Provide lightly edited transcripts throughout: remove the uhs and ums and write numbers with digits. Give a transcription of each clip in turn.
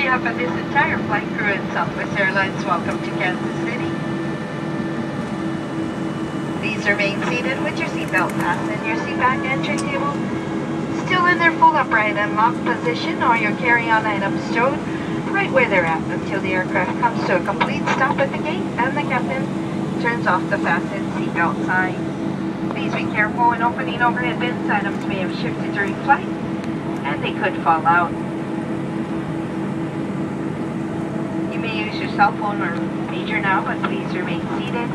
behalf of this entire flight crew at Southwest Airlines, welcome to Kansas City. Please remain seated with your seatbelt fastened, your seat back entry table still in their full upright and locked position, or your carry-on items stowed right where they're at until the aircraft comes to a complete stop at the gate and the captain turns off the fastened seatbelt sign. Please be careful when opening overhead bins. Items may have shifted during flight and they could fall out. You may use your cell phone or pager now, but please remain seated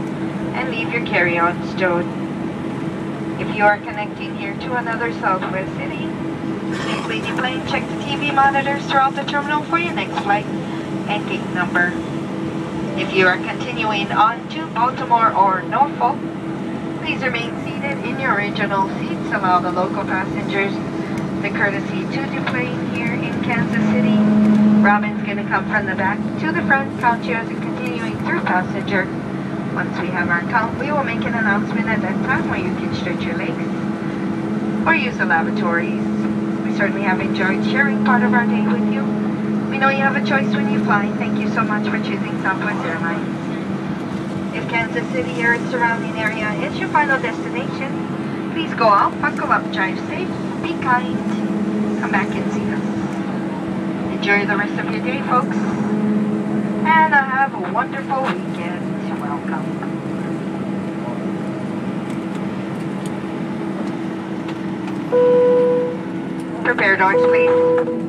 and leave your carry-on stowed. If you are connecting here to another Southwest city, please leave the plane, check the TV monitors throughout the terminal for your next flight and gate number. If you are continuing on to Baltimore or Norfolk, please remain seated in your original seats. Allow the local passengers the courtesy to deplane here in Kansas City. Robin's going to come from the back to the front, count you as a continuing through passenger. Once we have our count, we will make an announcement at that time where you can stretch your legs or use the lavatories. We certainly have enjoyed sharing part of our day with you. We know you have a choice when you fly. Thank you so much for choosing Southwest Airlines. If Kansas City or its surrounding area is your final destination, please go out, buckle up, drive safe, be kind, come back and see us. Enjoy the rest of your day, folks, and have a wonderful weekend. Welcome. Prepare doors, please.